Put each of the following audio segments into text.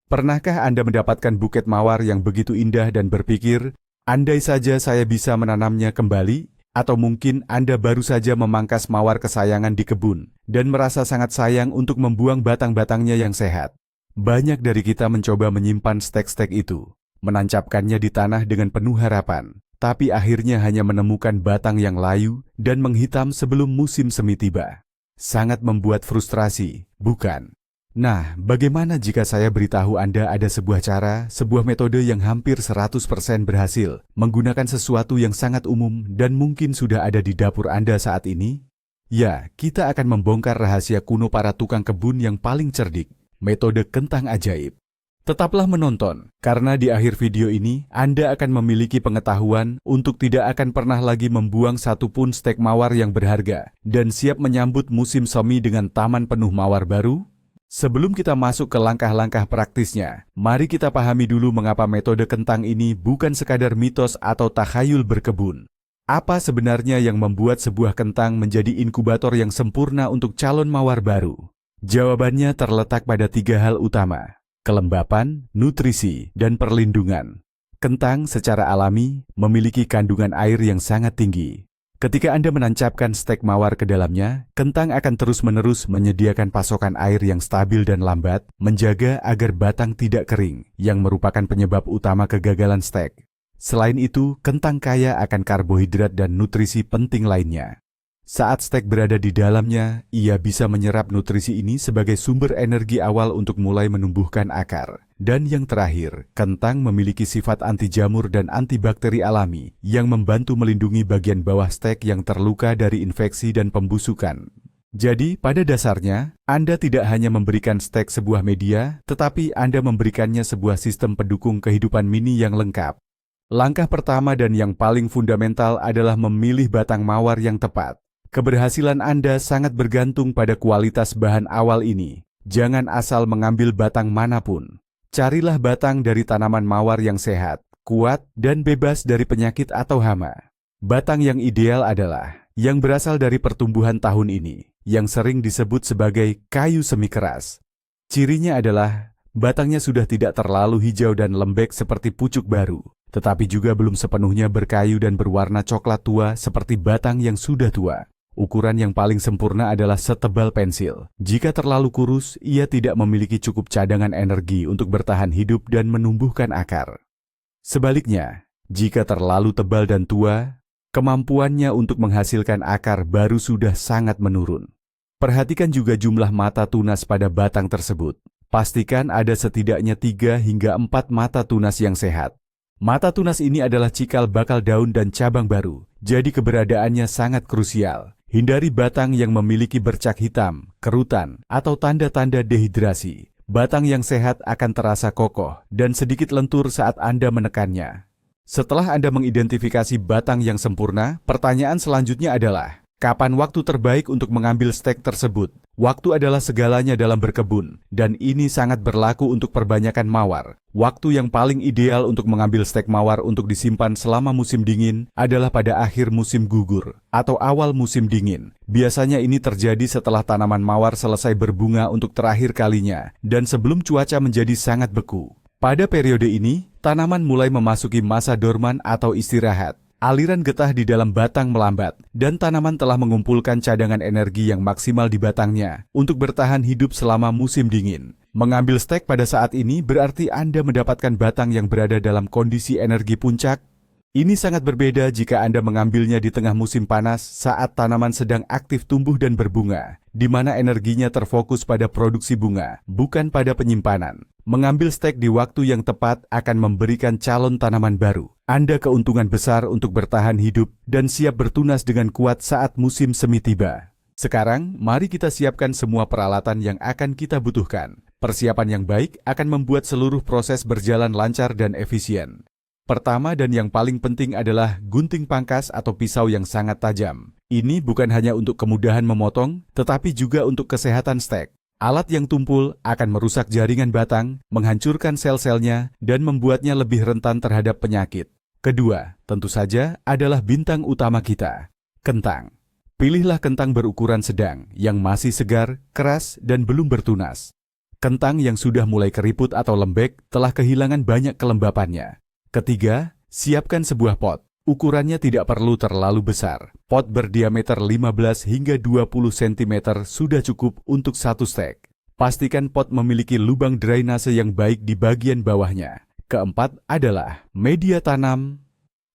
Pernahkah Anda mendapatkan buket mawar yang begitu indah dan berpikir, andai saja saya bisa menanamnya kembali? Atau mungkin Anda baru saja memangkas mawar kesayangan di kebun dan merasa sangat sayang untuk membuang batang-batangnya yang sehat. Banyak dari kita mencoba menyimpan stek-stek itu, menancapkannya di tanah dengan penuh harapan, tapi akhirnya hanya menemukan batang yang layu dan menghitam sebelum musim semi tiba. Sangat membuat frustrasi, bukan? Nah, bagaimana jika saya beritahu Anda ada sebuah cara, sebuah metode yang hampir 100% berhasil, menggunakan sesuatu yang sangat umum dan mungkin sudah ada di dapur Anda saat ini? Ya, kita akan membongkar rahasia kuno para tukang kebun yang paling cerdik, metode kentang ajaib. Tetaplah menonton, karena di akhir video ini, Anda akan memiliki pengetahuan untuk tidak akan pernah lagi membuang satupun stek mawar yang berharga, dan siap menyambut musim semi dengan taman penuh mawar baru. Sebelum kita masuk ke langkah-langkah praktisnya, mari kita pahami dulu mengapa metode kentang ini bukan sekadar mitos atau takhayul berkebun. Apa sebenarnya yang membuat sebuah kentang menjadi inkubator yang sempurna untuk calon mawar baru? Jawabannya terletak pada 3 hal utama: kelembapan, nutrisi, dan perlindungan. Kentang secara alami memiliki kandungan air yang sangat tinggi. Ketika Anda menancapkan stek mawar ke dalamnya, kentang akan terus-menerus menyediakan pasokan air yang stabil dan lambat, menjaga agar batang tidak kering, yang merupakan penyebab utama kegagalan stek. Selain itu, kentang kaya akan karbohidrat dan nutrisi penting lainnya. Saat stek berada di dalamnya, ia bisa menyerap nutrisi ini sebagai sumber energi awal untuk mulai menumbuhkan akar. Dan yang terakhir, kentang memiliki sifat anti jamur dan antibakteri alami yang membantu melindungi bagian bawah stek yang terluka dari infeksi dan pembusukan. Jadi, pada dasarnya, Anda tidak hanya memberikan stek sebuah media, tetapi Anda memberikannya sebuah sistem pendukung kehidupan mini yang lengkap. Langkah pertama dan yang paling fundamental adalah memilih batang mawar yang tepat. Keberhasilan Anda sangat bergantung pada kualitas bahan awal ini. Jangan asal mengambil batang manapun. Carilah batang dari tanaman mawar yang sehat, kuat, dan bebas dari penyakit atau hama. Batang yang ideal adalah yang berasal dari pertumbuhan tahun ini, yang sering disebut sebagai kayu semi keras. Cirinya adalah batangnya sudah tidak terlalu hijau dan lembek seperti pucuk baru, tetapi juga belum sepenuhnya berkayu dan berwarna coklat tua seperti batang yang sudah tua. Ukuran yang paling sempurna adalah setebal pensil. Jika terlalu kurus, ia tidak memiliki cukup cadangan energi untuk bertahan hidup dan menumbuhkan akar. Sebaliknya, jika terlalu tebal dan tua, kemampuannya untuk menghasilkan akar baru sudah sangat menurun. Perhatikan juga jumlah mata tunas pada batang tersebut. Pastikan ada setidaknya 3 hingga 4 mata tunas yang sehat. Mata tunas ini adalah cikal bakal daun dan cabang baru, jadi keberadaannya sangat krusial. Hindari batang yang memiliki bercak hitam, kerutan, atau tanda-tanda dehidrasi. Batang yang sehat akan terasa kokoh dan sedikit lentur saat Anda menekannya. Setelah Anda mengidentifikasi batang yang sempurna, pertanyaan selanjutnya adalah, kapan waktu terbaik untuk mengambil stek tersebut? Waktu adalah segalanya dalam berkebun, dan ini sangat berlaku untuk perbanyakan mawar. Waktu yang paling ideal untuk mengambil stek mawar untuk disimpan selama musim dingin adalah pada akhir musim gugur atau awal musim dingin. Biasanya ini terjadi setelah tanaman mawar selesai berbunga untuk terakhir kalinya, dan sebelum cuaca menjadi sangat beku. Pada periode ini, tanaman mulai memasuki masa dorman atau istirahat. Aliran getah di dalam batang melambat, dan tanaman telah mengumpulkan cadangan energi yang maksimal di batangnya untuk bertahan hidup selama musim dingin. Mengambil stek pada saat ini berarti Anda mendapatkan batang yang berada dalam kondisi energi puncak. Ini sangat berbeda jika Anda mengambilnya di tengah musim panas saat tanaman sedang aktif tumbuh dan berbunga, di mana energinya terfokus pada produksi bunga, bukan pada penyimpanan. Mengambil stek di waktu yang tepat akan memberikan calon tanaman baru Anda keuntungan besar untuk bertahan hidup dan siap bertunas dengan kuat saat musim semi tiba. Sekarang, mari kita siapkan semua peralatan yang akan kita butuhkan. Persiapan yang baik akan membuat seluruh proses berjalan lancar dan efisien. Pertama dan yang paling penting adalah gunting pangkas atau pisau yang sangat tajam. Ini bukan hanya untuk kemudahan memotong, tetapi juga untuk kesehatan stek. Alat yang tumpul akan merusak jaringan batang, menghancurkan sel-selnya, dan membuatnya lebih rentan terhadap penyakit. Kedua, tentu saja adalah bintang utama kita, kentang. Pilihlah kentang berukuran sedang, yang masih segar, keras, dan belum bertunas. Kentang yang sudah mulai keriput atau lembek telah kehilangan banyak kelembapannya. Ketiga, siapkan sebuah pot. Ukurannya tidak perlu terlalu besar. Pot berdiameter 15 hingga 20 cm sudah cukup untuk satu stek. Pastikan pot memiliki lubang drainase yang baik di bagian bawahnya. Keempat adalah media tanam.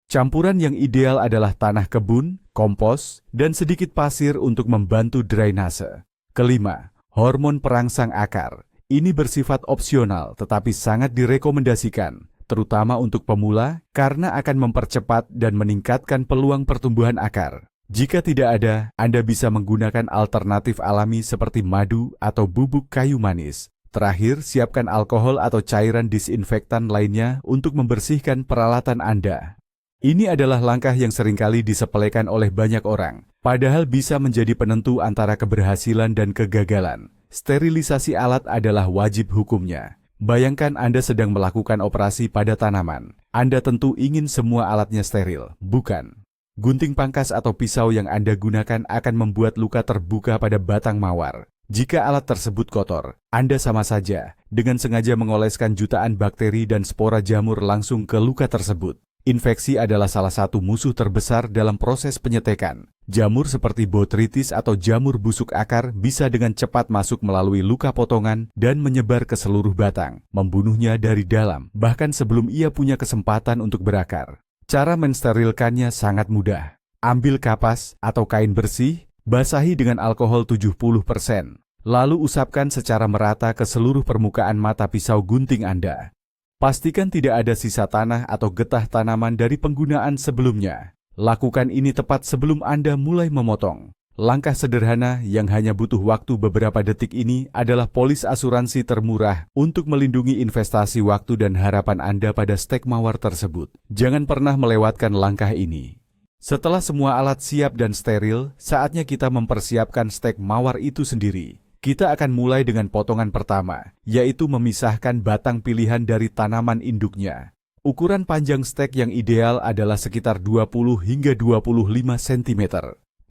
Campuran yang ideal adalah tanah kebun, kompos, dan sedikit pasir untuk membantu drainase. Kelima, hormon perangsang akar. Ini bersifat opsional tetapi sangat direkomendasikan, terutama untuk pemula karena akan mempercepat dan meningkatkan peluang pertumbuhan akar. Jika tidak ada, Anda bisa menggunakan alternatif alami seperti madu atau bubuk kayu manis. Terakhir, siapkan alkohol atau cairan disinfektan lainnya untuk membersihkan peralatan Anda. Ini adalah langkah yang seringkali disepelekan oleh banyak orang, padahal bisa menjadi penentu antara keberhasilan dan kegagalan. Sterilisasi alat adalah wajib hukumnya. Bayangkan Anda sedang melakukan operasi pada tanaman. Anda tentu ingin semua alatnya steril, bukan? Gunting pangkas atau pisau yang Anda gunakan akan membuat luka terbuka pada batang mawar. Jika alat tersebut kotor, Anda sama saja dengan sengaja mengoleskan jutaan bakteri dan spora jamur langsung ke luka tersebut. Infeksi adalah salah satu musuh terbesar dalam proses penyetekan. Jamur seperti botrytis atau jamur busuk akar bisa dengan cepat masuk melalui luka potongan dan menyebar ke seluruh batang, membunuhnya dari dalam, bahkan sebelum ia punya kesempatan untuk berakar. Cara mensterilkannya sangat mudah. Ambil kapas atau kain bersih, basahi dengan alkohol 70%, lalu usapkan secara merata ke seluruh permukaan mata pisau gunting Anda. Pastikan tidak ada sisa tanah atau getah tanaman dari penggunaan sebelumnya. Lakukan ini tepat sebelum Anda mulai memotong. Langkah sederhana yang hanya butuh waktu beberapa detik ini adalah polis asuransi termurah untuk melindungi investasi waktu dan harapan Anda pada stek mawar tersebut. Jangan pernah melewatkan langkah ini. Setelah semua alat siap dan steril, saatnya kita mempersiapkan stek mawar itu sendiri. Kita akan mulai dengan potongan pertama, yaitu memisahkan batang pilihan dari tanaman induknya. Ukuran panjang stek yang ideal adalah sekitar 20 hingga 25 cm.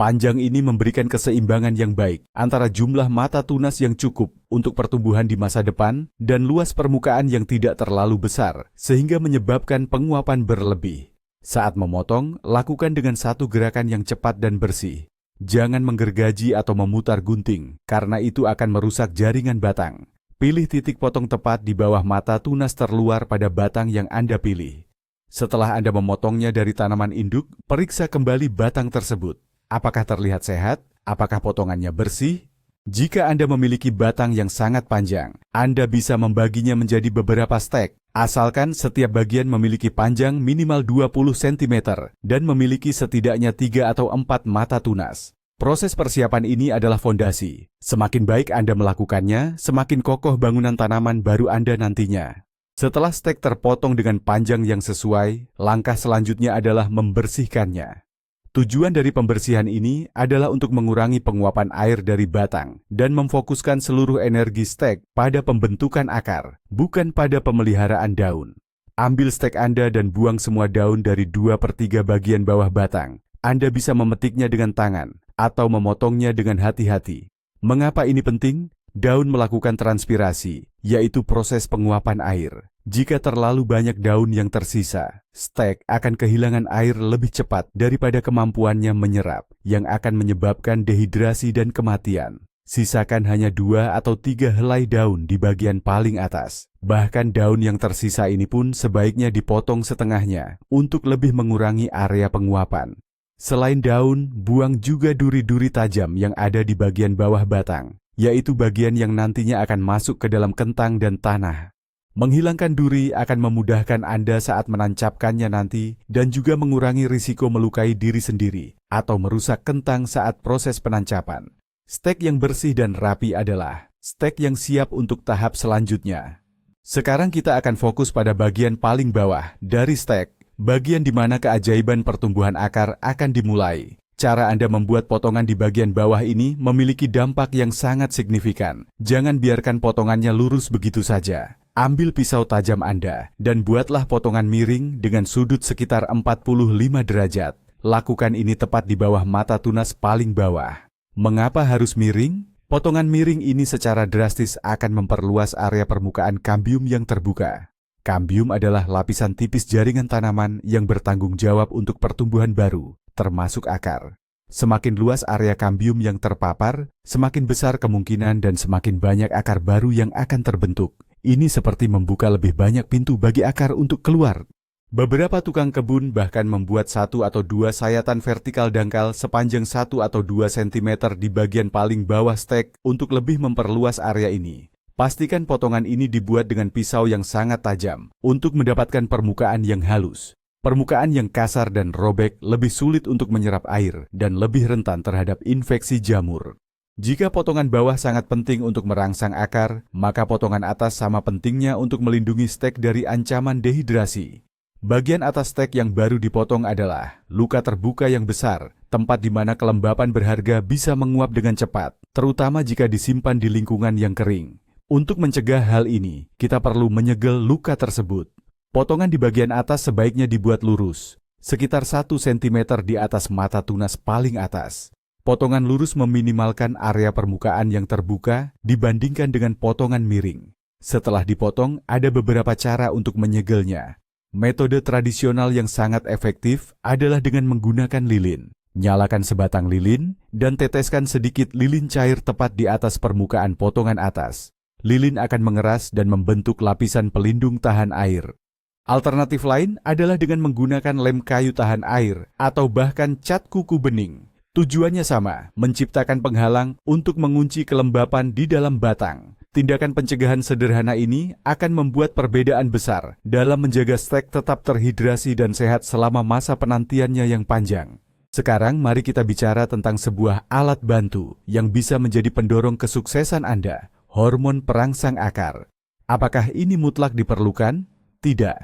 Panjang ini memberikan keseimbangan yang baik antara jumlah mata tunas yang cukup untuk pertumbuhan di masa depan dan luas permukaan yang tidak terlalu besar, sehingga menyebabkan penguapan berlebih. Saat memotong, lakukan dengan satu gerakan yang cepat dan bersih. Jangan menggergaji atau memutar gunting, karena itu akan merusak jaringan batang. Pilih titik potong tepat di bawah mata tunas terluar pada batang yang Anda pilih. Setelah Anda memotongnya dari tanaman induk, periksa kembali batang tersebut. Apakah terlihat sehat? Apakah potongannya bersih? Jika Anda memiliki batang yang sangat panjang, Anda bisa membaginya menjadi beberapa stek, asalkan setiap bagian memiliki panjang minimal 20 cm dan memiliki setidaknya 3 atau 4 mata tunas. Proses persiapan ini adalah fondasi. Semakin baik Anda melakukannya, semakin kokoh bangunan tanaman baru Anda nantinya. Setelah stek terpotong dengan panjang yang sesuai, langkah selanjutnya adalah membersihkannya. Tujuan dari pembersihan ini adalah untuk mengurangi penguapan air dari batang dan memfokuskan seluruh energi stek pada pembentukan akar, bukan pada pemeliharaan daun. Ambil stek Anda dan buang semua daun dari 2/3 bagian bawah batang. Anda bisa memetiknya dengan tangan atau memotongnya dengan hati-hati. Mengapa ini penting? Daun melakukan transpirasi, yaitu proses penguapan air. Jika terlalu banyak daun yang tersisa, stek akan kehilangan air lebih cepat daripada kemampuannya menyerap, yang akan menyebabkan dehidrasi dan kematian. Sisakan hanya 2 atau 3 helai daun di bagian paling atas. Bahkan daun yang tersisa ini pun sebaiknya dipotong setengahnya untuk lebih mengurangi area penguapan. Selain daun, buang juga duri-duri tajam yang ada di bagian bawah batang, yaitu bagian yang nantinya akan masuk ke dalam kentang dan tanah. Menghilangkan duri akan memudahkan Anda saat menancapkannya nanti dan juga mengurangi risiko melukai diri sendiri atau merusak kentang saat proses penancapan. Stek yang bersih dan rapi adalah stek yang siap untuk tahap selanjutnya. Sekarang kita akan fokus pada bagian paling bawah dari stek, bagian di mana keajaiban pertumbuhan akar akan dimulai. Cara Anda membuat potongan di bagian bawah ini memiliki dampak yang sangat signifikan. Jangan biarkan potongannya lurus begitu saja. Ambil pisau tajam Anda dan buatlah potongan miring dengan sudut sekitar 45 derajat. Lakukan ini tepat di bawah mata tunas paling bawah. Mengapa harus miring? Potongan miring ini secara drastis akan memperluas area permukaan kambium yang terbuka. Kambium adalah lapisan tipis jaringan tanaman yang bertanggung jawab untuk pertumbuhan baru, termasuk akar. Semakin luas area kambium yang terpapar, semakin besar kemungkinan dan semakin banyak akar baru yang akan terbentuk. Ini seperti membuka lebih banyak pintu bagi akar untuk keluar. Beberapa tukang kebun bahkan membuat 1 atau 2 sayatan vertikal dangkal sepanjang 1 atau 2 cm di bagian paling bawah stek untuk lebih memperluas area ini. Pastikan potongan ini dibuat dengan pisau yang sangat tajam untuk mendapatkan permukaan yang halus. Permukaan yang kasar dan robek lebih sulit untuk menyerap air dan lebih rentan terhadap infeksi jamur. Jika potongan bawah sangat penting untuk merangsang akar, maka potongan atas sama pentingnya untuk melindungi stek dari ancaman dehidrasi. Bagian atas stek yang baru dipotong adalah luka terbuka yang besar, tempat di mana kelembapan berharga bisa menguap dengan cepat, terutama jika disimpan di lingkungan yang kering. Untuk mencegah hal ini, kita perlu menyegel luka tersebut. Potongan di bagian atas sebaiknya dibuat lurus, sekitar 1 cm di atas mata tunas paling atas. Potongan lurus meminimalkan area permukaan yang terbuka dibandingkan dengan potongan miring. Setelah dipotong, ada beberapa cara untuk menyegelnya. Metode tradisional yang sangat efektif adalah dengan menggunakan lilin. Nyalakan sebatang lilin dan teteskan sedikit lilin cair tepat di atas permukaan potongan atas. Lilin akan mengeras dan membentuk lapisan pelindung tahan air. Alternatif lain adalah dengan menggunakan lem kayu tahan air atau bahkan cat kuku bening. Tujuannya sama, menciptakan penghalang untuk mengunci kelembapan di dalam batang. Tindakan pencegahan sederhana ini akan membuat perbedaan besar dalam menjaga stek tetap terhidrasi dan sehat selama masa penantiannya yang panjang. Sekarang mari kita bicara tentang sebuah alat bantu yang bisa menjadi pendorong kesuksesan Anda, hormon perangsang akar. Apakah ini mutlak diperlukan? Tidak.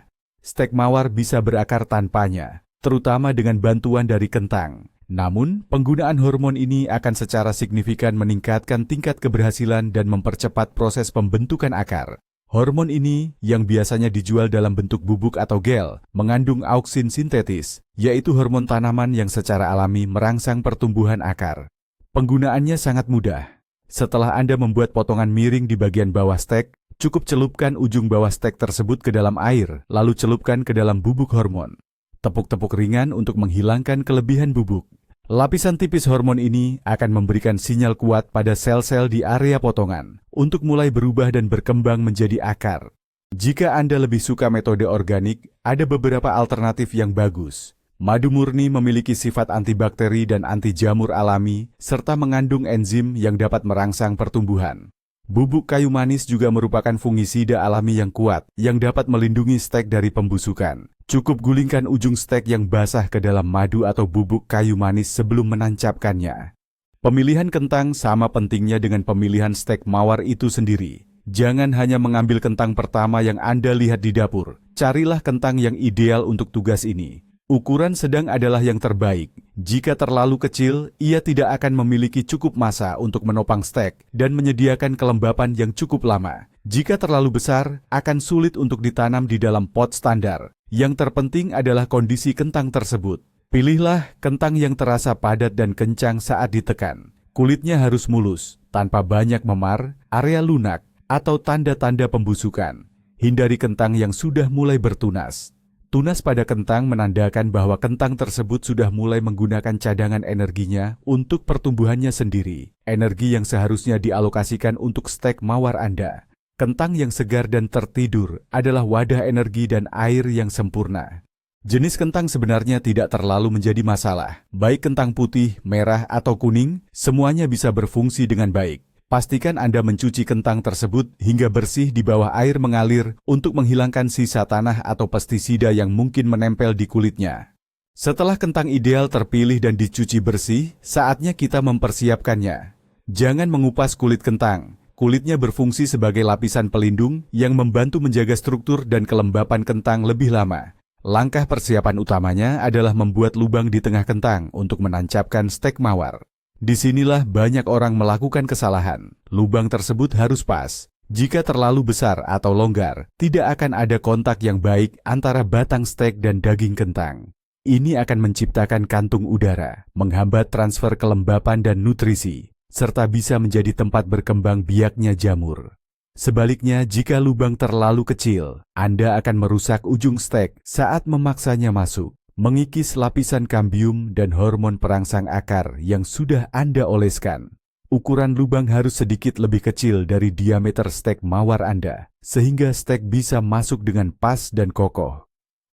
Stek mawar bisa berakar tanpanya, terutama dengan bantuan dari kentang. Namun, penggunaan hormon ini akan secara signifikan meningkatkan tingkat keberhasilan dan mempercepat proses pembentukan akar. Hormon ini, yang biasanya dijual dalam bentuk bubuk atau gel, mengandung auksin sintetis, yaitu hormon tanaman yang secara alami merangsang pertumbuhan akar. Penggunaannya sangat mudah. Setelah Anda membuat potongan miring di bagian bawah stek, cukup celupkan ujung bawah stek tersebut ke dalam air, lalu celupkan ke dalam bubuk hormon. Tepuk-tepuk ringan untuk menghilangkan kelebihan bubuk. Lapisan tipis hormon ini akan memberikan sinyal kuat pada sel-sel di area potongan untuk mulai berubah dan berkembang menjadi akar. Jika Anda lebih suka metode organik, ada beberapa alternatif yang bagus. Madu murni memiliki sifat antibakteri dan anti jamur alami, serta mengandung enzim yang dapat merangsang pertumbuhan. Bubuk kayu manis juga merupakan fungisida alami yang kuat, yang dapat melindungi stek dari pembusukan. Cukup gulingkan ujung stek yang basah ke dalam madu atau bubuk kayu manis sebelum menancapkannya. Pemilihan kentang sama pentingnya dengan pemilihan stek mawar itu sendiri. Jangan hanya mengambil kentang pertama yang Anda lihat di dapur. Carilah kentang yang ideal untuk tugas ini. Ukuran sedang adalah yang terbaik. Jika terlalu kecil, ia tidak akan memiliki cukup massa untuk menopang stek dan menyediakan kelembapan yang cukup lama. Jika terlalu besar, akan sulit untuk ditanam di dalam pot standar. Yang terpenting adalah kondisi kentang tersebut. Pilihlah kentang yang terasa padat dan kencang saat ditekan. Kulitnya harus mulus, tanpa banyak memar, area lunak, atau tanda-tanda pembusukan. Hindari kentang yang sudah mulai bertunas. Tunas pada kentang menandakan bahwa kentang tersebut sudah mulai menggunakan cadangan energinya untuk pertumbuhannya sendiri, energi yang seharusnya dialokasikan untuk stek mawar Anda. Kentang yang segar dan tertidur adalah wadah energi dan air yang sempurna. Jenis kentang sebenarnya tidak terlalu menjadi masalah. Baik kentang putih, merah, atau kuning, semuanya bisa berfungsi dengan baik. Pastikan Anda mencuci kentang tersebut hingga bersih di bawah air mengalir untuk menghilangkan sisa tanah atau pestisida yang mungkin menempel di kulitnya. Setelah kentang ideal terpilih dan dicuci bersih, saatnya kita mempersiapkannya. Jangan mengupas kulit kentang. Kulitnya berfungsi sebagai lapisan pelindung yang membantu menjaga struktur dan kelembapan kentang lebih lama. Langkah persiapan utamanya adalah membuat lubang di tengah kentang untuk menancapkan stek mawar. Disinilah banyak orang melakukan kesalahan. Lubang tersebut harus pas. Jika terlalu besar atau longgar, tidak akan ada kontak yang baik antara batang stek dan daging kentang. Ini akan menciptakan kantung udara, menghambat transfer kelembapan dan nutrisi. serta bisa menjadi tempat berkembang biaknya jamur. Sebaliknya, jika lubang terlalu kecil, Anda akan merusak ujung stek saat memaksanya masuk, mengikis lapisan kambium dan hormon perangsang akar yang sudah Anda oleskan. Ukuran lubang harus sedikit lebih kecil dari diameter stek mawar Anda, sehingga stek bisa masuk dengan pas dan kokoh.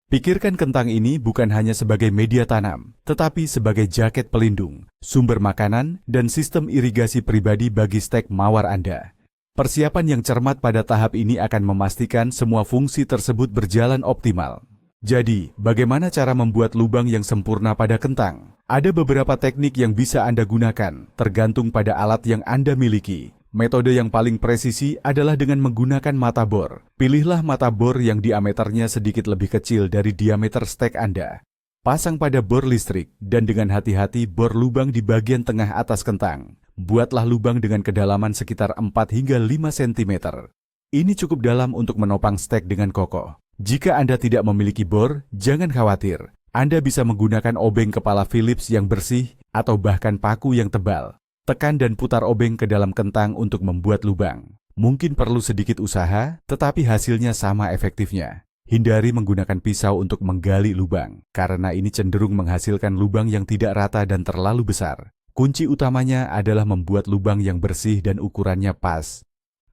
Pikirkan kentang ini bukan hanya sebagai media tanam, tetapi sebagai jaket pelindung, sumber makanan, dan sistem irigasi pribadi bagi stek mawar Anda. Persiapan yang cermat pada tahap ini akan memastikan semua fungsi tersebut berjalan optimal. Jadi, bagaimana cara membuat lubang yang sempurna pada kentang? Ada beberapa teknik yang bisa Anda gunakan, tergantung pada alat yang Anda miliki. Metode yang paling presisi adalah dengan menggunakan mata bor. Pilihlah mata bor yang diameternya sedikit lebih kecil dari diameter stek Anda. Pasang pada bor listrik, dan dengan hati-hati bor lubang di bagian tengah atas kentang. Buatlah lubang dengan kedalaman sekitar 4 hingga 5 cm. Ini cukup dalam untuk menopang stek dengan kokoh. Jika Anda tidak memiliki bor, jangan khawatir. Anda bisa menggunakan obeng kepala Phillips yang bersih atau bahkan paku yang tebal. Tekan dan putar obeng ke dalam kentang untuk membuat lubang. Mungkin perlu sedikit usaha, tetapi hasilnya sama efektifnya. Hindari menggunakan pisau untuk menggali lubang, karena ini cenderung menghasilkan lubang yang tidak rata dan terlalu besar. Kunci utamanya adalah membuat lubang yang bersih dan ukurannya pas.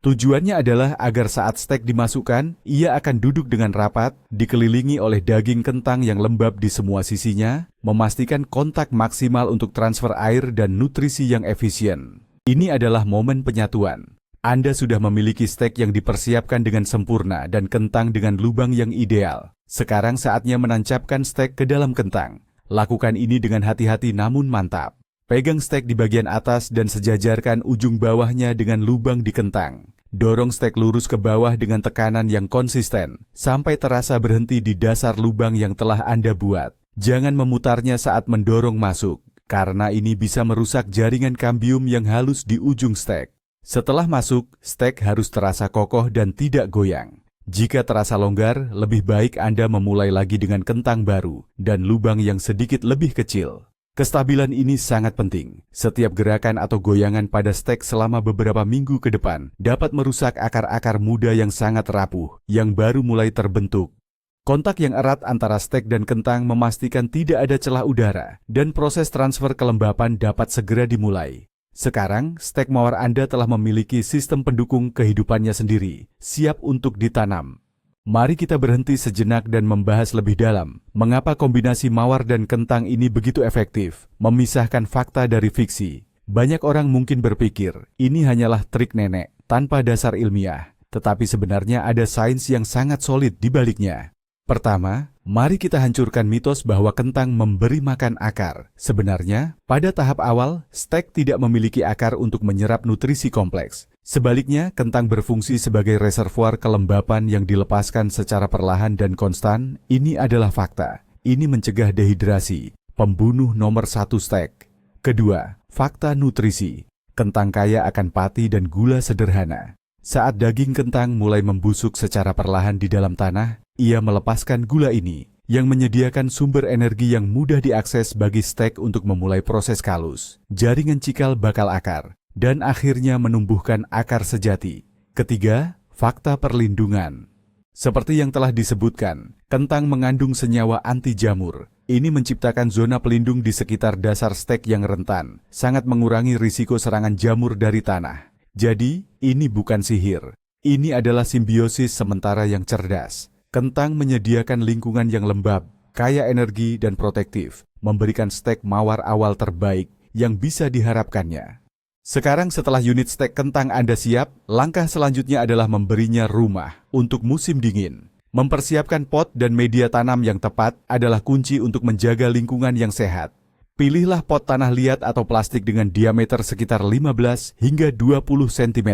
Tujuannya adalah agar saat stek dimasukkan, ia akan duduk dengan rapat, dikelilingi oleh daging kentang yang lembab di semua sisinya, memastikan kontak maksimal untuk transfer air dan nutrisi yang efisien. Ini adalah momen penyatuan. Anda sudah memiliki stek yang dipersiapkan dengan sempurna dan kentang dengan lubang yang ideal. Sekarang saatnya menancapkan stek ke dalam kentang. Lakukan ini dengan hati-hati namun mantap. Pegang stek di bagian atas dan sejajarkan ujung bawahnya dengan lubang di kentang. Dorong stek lurus ke bawah dengan tekanan yang konsisten, sampai terasa berhenti di dasar lubang yang telah Anda buat. Jangan memutarnya saat mendorong masuk, karena ini bisa merusak jaringan kambium yang halus di ujung stek. Setelah masuk, stek harus terasa kokoh dan tidak goyang. Jika terasa longgar, lebih baik Anda memulai lagi dengan kentang baru dan lubang yang sedikit lebih kecil. Kestabilan ini sangat penting. Setiap gerakan atau goyangan pada stek selama beberapa minggu ke depan dapat merusak akar-akar muda yang sangat rapuh, yang baru mulai terbentuk. Kontak yang erat antara stek dan kentang memastikan tidak ada celah udara, dan proses transfer kelembapan dapat segera dimulai. Sekarang, stek mawar Anda telah memiliki sistem pendukung kehidupannya sendiri, siap untuk ditanam. Mari kita berhenti sejenak dan membahas lebih dalam mengapa kombinasi mawar dan kentang ini begitu efektif, memisahkan fakta dari fiksi. Banyak orang mungkin berpikir, ini hanyalah trik nenek, tanpa dasar ilmiah. Tetapi sebenarnya ada sains yang sangat solid di baliknya. Pertama, mari kita hancurkan mitos bahwa kentang memberi makan akar. Sebenarnya, pada tahap awal, stek tidak memiliki akar untuk menyerap nutrisi kompleks. Sebaliknya, kentang berfungsi sebagai reservoir kelembapan yang dilepaskan secara perlahan dan konstan. Ini adalah fakta. Ini mencegah dehidrasi, pembunuh nomor 1 stek. Kedua, fakta nutrisi. Kentang kaya akan pati dan gula sederhana. Saat daging kentang mulai membusuk secara perlahan di dalam tanah, ia melepaskan gula ini, yang menyediakan sumber energi yang mudah diakses bagi stek untuk memulai proses kalus, jaringan cikal bakal akar, dan akhirnya menumbuhkan akar sejati. Ketiga, fakta perlindungan. Seperti yang telah disebutkan, kentang mengandung senyawa anti jamur. Ini menciptakan zona pelindung di sekitar dasar stek yang rentan, sangat mengurangi risiko serangan jamur dari tanah. Jadi, ini bukan sihir. Ini adalah simbiosis sementara yang cerdas. Kentang menyediakan lingkungan yang lembab, kaya energi dan protektif, memberikan stek mawar awal terbaik yang bisa diharapkannya. Sekarang setelah unit stek kentang Anda siap, langkah selanjutnya adalah memberinya rumah untuk musim dingin. Mempersiapkan pot dan media tanam yang tepat adalah kunci untuk menjaga lingkungan yang sehat. Pilihlah pot tanah liat atau plastik dengan diameter sekitar 15 hingga 20 cm.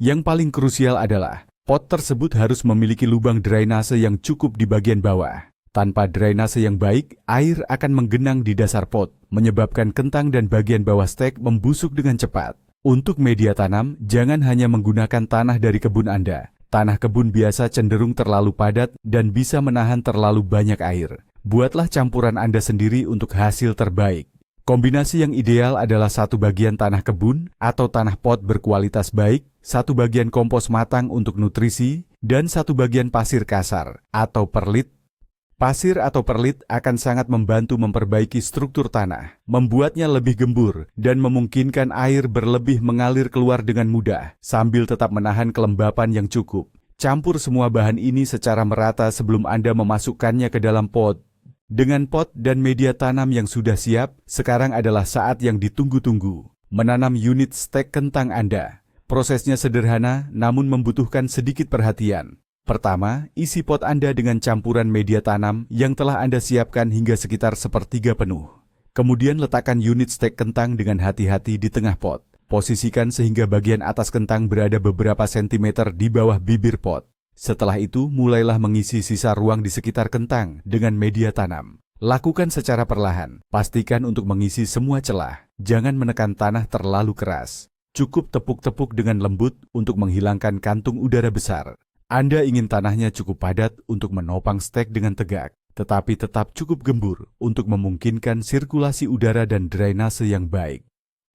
Yang paling krusial adalah, pot tersebut harus memiliki lubang drainase yang cukup di bagian bawah. Tanpa drainase yang baik, air akan menggenang di dasar pot, menyebabkan kentang dan bagian bawah stek membusuk dengan cepat. Untuk media tanam, jangan hanya menggunakan tanah dari kebun Anda. Tanah kebun biasa cenderung terlalu padat dan bisa menahan terlalu banyak air. Buatlah campuran Anda sendiri untuk hasil terbaik. Kombinasi yang ideal adalah satu bagian tanah kebun atau tanah pot berkualitas baik, satu bagian kompos matang untuk nutrisi, dan satu bagian pasir kasar atau perlit. Pasir atau perlit akan sangat membantu memperbaiki struktur tanah, membuatnya lebih gembur, dan memungkinkan air berlebih mengalir keluar dengan mudah, sambil tetap menahan kelembapan yang cukup. Campur semua bahan ini secara merata sebelum Anda memasukkannya ke dalam pot. Dengan pot dan media tanam yang sudah siap, sekarang adalah saat yang ditunggu-tunggu. Menanam unit stek kentang Anda. Prosesnya sederhana, namun membutuhkan sedikit perhatian. Pertama, isi pot Anda dengan campuran media tanam yang telah Anda siapkan hingga sekitar sepertiga penuh. Kemudian letakkan unit stek kentang dengan hati-hati di tengah pot. Posisikan sehingga bagian atas kentang berada beberapa sentimeter di bawah bibir pot. Setelah itu, mulailah mengisi sisa ruang di sekitar kentang dengan media tanam. Lakukan secara perlahan, pastikan untuk mengisi semua celah. Jangan menekan tanah terlalu keras. Cukup tepuk-tepuk dengan lembut untuk menghilangkan kantung udara besar. Anda ingin tanahnya cukup padat untuk menopang stek dengan tegak, tetapi tetap cukup gembur untuk memungkinkan sirkulasi udara dan drainase yang baik.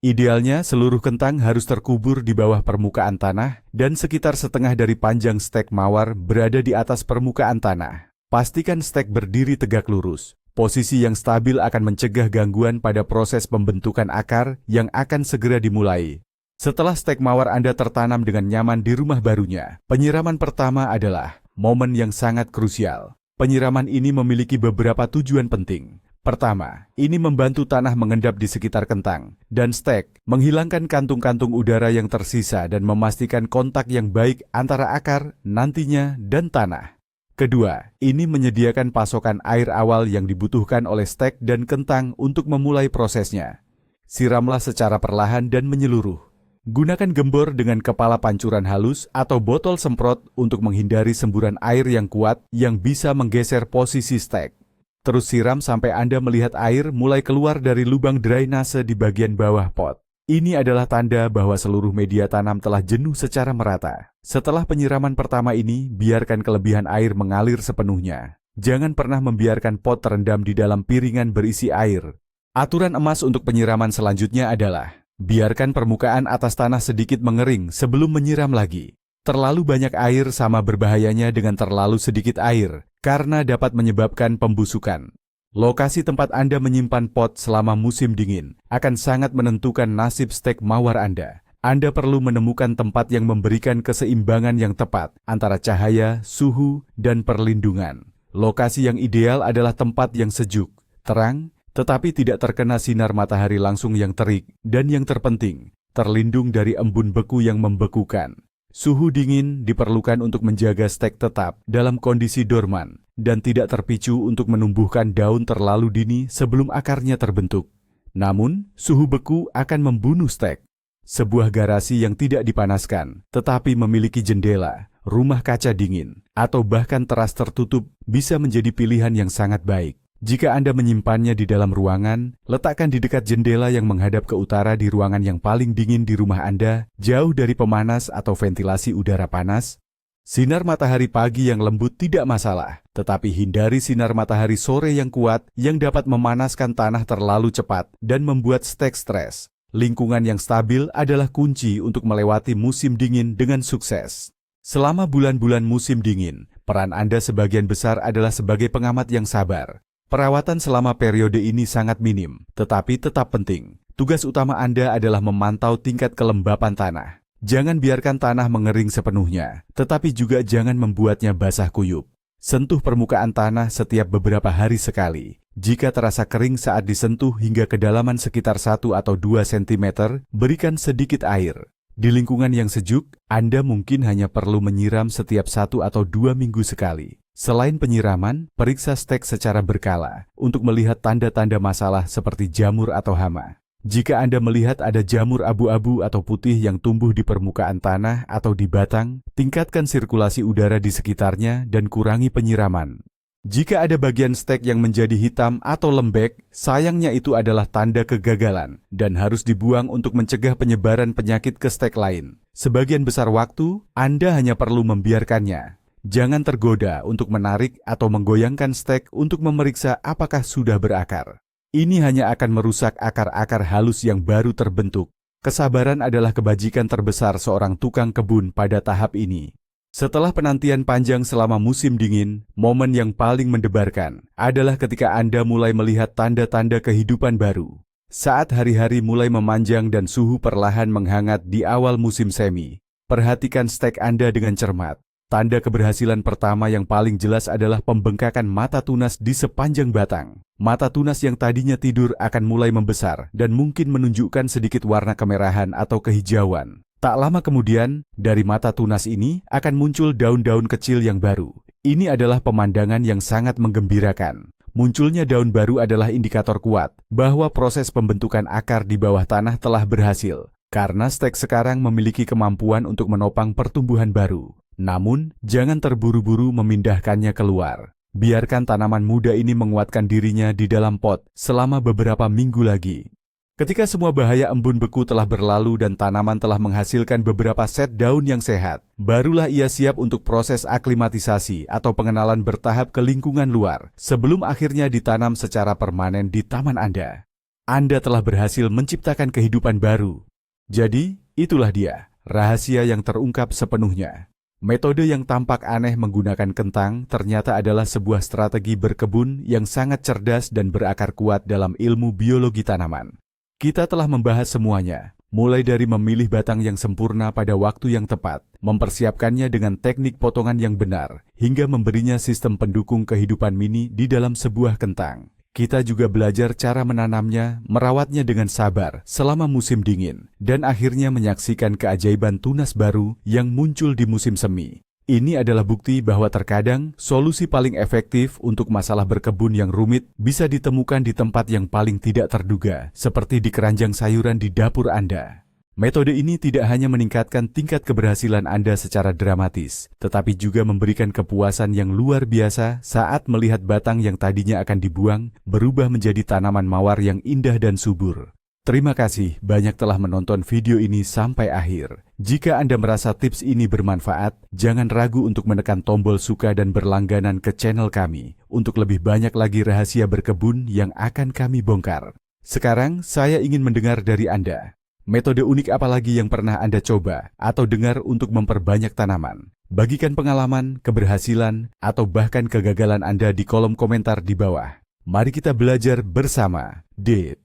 Idealnya, seluruh kentang harus terkubur di bawah permukaan tanah dan sekitar setengah dari panjang stek mawar berada di atas permukaan tanah. Pastikan stek berdiri tegak lurus. Posisi yang stabil akan mencegah gangguan pada proses pembentukan akar yang akan segera dimulai. Setelah stek mawar Anda tertanam dengan nyaman di rumah barunya, penyiraman pertama adalah momen yang sangat krusial. Penyiraman ini memiliki beberapa tujuan penting. Pertama, ini membantu tanah mengendap di sekitar kentang dan stek, menghilangkan kantung-kantung udara yang tersisa dan memastikan kontak yang baik antara akar, nantinya, dan tanah. Kedua, ini menyediakan pasokan air awal yang dibutuhkan oleh stek dan kentang untuk memulai prosesnya. Siramlah secara perlahan dan menyeluruh. Gunakan gembor dengan kepala pancuran halus atau botol semprot untuk menghindari semburan air yang kuat yang bisa menggeser posisi stek. Terus siram sampai Anda melihat air mulai keluar dari lubang drainase di bagian bawah pot. Ini adalah tanda bahwa seluruh media tanam telah jenuh secara merata. Setelah penyiraman pertama ini, biarkan kelebihan air mengalir sepenuhnya. Jangan pernah membiarkan pot terendam di dalam piringan berisi air. Aturan emas untuk penyiraman selanjutnya adalah, biarkan permukaan atas tanah sedikit mengering sebelum menyiram lagi. Terlalu banyak air sama berbahayanya dengan terlalu sedikit air, karena dapat menyebabkan pembusukan. Lokasi tempat Anda menyimpan pot selama musim dingin akan sangat menentukan nasib stek mawar Anda. Anda perlu menemukan tempat yang memberikan keseimbangan yang tepat antara cahaya, suhu, dan perlindungan. Lokasi yang ideal adalah tempat yang sejuk, terang, tetapi tidak terkena sinar matahari langsung yang terik, dan yang terpenting, terlindung dari embun beku yang membekukan. Suhu dingin diperlukan untuk menjaga stek tetap dalam kondisi dorman dan tidak terpicu untuk menumbuhkan daun terlalu dini sebelum akarnya terbentuk. Namun, suhu beku akan membunuh stek. Sebuah garasi yang tidak dipanaskan, tetapi memiliki jendela, rumah kaca dingin, atau bahkan teras tertutup bisa menjadi pilihan yang sangat baik. Jika Anda menyimpannya di dalam ruangan, letakkan di dekat jendela yang menghadap ke utara di ruangan yang paling dingin di rumah Anda, jauh dari pemanas atau ventilasi udara panas. Sinar matahari pagi yang lembut tidak masalah, tetapi hindari sinar matahari sore yang kuat yang dapat memanaskan tanah terlalu cepat dan membuat stek stres. Lingkungan yang stabil adalah kunci untuk melewati musim dingin dengan sukses. Selama bulan-bulan musim dingin, peran Anda sebagian besar adalah sebagai pengamat yang sabar. Perawatan selama periode ini sangat minim, tetapi tetap penting. Tugas utama Anda adalah memantau tingkat kelembapan tanah. Jangan biarkan tanah mengering sepenuhnya, tetapi juga jangan membuatnya basah kuyup. Sentuh permukaan tanah setiap beberapa hari sekali. Jika terasa kering saat disentuh hingga kedalaman sekitar 1 atau 2 cm, berikan sedikit air. Di lingkungan yang sejuk, Anda mungkin hanya perlu menyiram setiap 1 atau 2 minggu sekali. Selain penyiraman, periksa stek secara berkala untuk melihat tanda-tanda masalah seperti jamur atau hama. Jika Anda melihat ada jamur abu-abu atau putih yang tumbuh di permukaan tanah atau di batang, tingkatkan sirkulasi udara di sekitarnya dan kurangi penyiraman. Jika ada bagian stek yang menjadi hitam atau lembek, sayangnya itu adalah tanda kegagalan dan harus dibuang untuk mencegah penyebaran penyakit ke stek lain. Sebagian besar waktu, Anda hanya perlu membiarkannya. Jangan tergoda untuk menarik atau menggoyangkan stek untuk memeriksa apakah sudah berakar. Ini hanya akan merusak akar-akar halus yang baru terbentuk. Kesabaran adalah kebajikan terbesar seorang tukang kebun pada tahap ini. Setelah penantian panjang selama musim dingin, momen yang paling mendebarkan adalah ketika Anda mulai melihat tanda-tanda kehidupan baru. Saat hari-hari mulai memanjang dan suhu perlahan menghangat di awal musim semi, perhatikan stek Anda dengan cermat. Tanda keberhasilan pertama yang paling jelas adalah pembengkakan mata tunas di sepanjang batang. Mata tunas yang tadinya tidur akan mulai membesar dan mungkin menunjukkan sedikit warna kemerahan atau kehijauan. Tak lama kemudian, dari mata tunas ini akan muncul daun-daun kecil yang baru. Ini adalah pemandangan yang sangat menggembirakan. Munculnya daun baru adalah indikator kuat bahwa proses pembentukan akar di bawah tanah telah berhasil, karena stek sekarang memiliki kemampuan untuk menopang pertumbuhan baru. Namun, jangan terburu-buru memindahkannya keluar. Biarkan tanaman muda ini menguatkan dirinya di dalam pot selama beberapa minggu lagi. Ketika semua bahaya embun beku telah berlalu dan tanaman telah menghasilkan beberapa set daun yang sehat, barulah ia siap untuk proses aklimatisasi atau pengenalan bertahap ke lingkungan luar sebelum akhirnya ditanam secara permanen di taman Anda. Anda telah berhasil menciptakan kehidupan baru. Jadi, itulah dia, rahasia yang terungkap sepenuhnya. Metode yang tampak aneh menggunakan kentang ternyata adalah sebuah strategi berkebun yang sangat cerdas dan berakar kuat dalam ilmu biologi tanaman. Kita telah membahas semuanya, mulai dari memilih batang yang sempurna pada waktu yang tepat, mempersiapkannya dengan teknik potongan yang benar, hingga memberinya sistem pendukung kehidupan mini di dalam sebuah kentang. Kita juga belajar cara menanamnya, merawatnya dengan sabar selama musim dingin, dan akhirnya menyaksikan keajaiban tunas baru yang muncul di musim semi. Ini adalah bukti bahwa terkadang solusi paling efektif untuk masalah berkebun yang rumit bisa ditemukan di tempat yang paling tidak terduga, seperti di keranjang sayuran di dapur Anda. Metode ini tidak hanya meningkatkan tingkat keberhasilan Anda secara dramatis, tetapi juga memberikan kepuasan yang luar biasa saat melihat batang yang tadinya akan dibuang berubah menjadi tanaman mawar yang indah dan subur. Terima kasih banyak telah menonton video ini sampai akhir. Jika Anda merasa tips ini bermanfaat, jangan ragu untuk menekan tombol suka dan berlangganan ke channel kami untuk lebih banyak lagi rahasia berkebun yang akan kami bongkar. Sekarang saya ingin mendengar dari Anda. Metode unik apa lagi yang pernah Anda coba atau dengar untuk memperbanyak tanaman? Bagikan pengalaman, keberhasilan, atau bahkan kegagalan Anda di kolom komentar di bawah. Mari kita belajar bersama. Dit.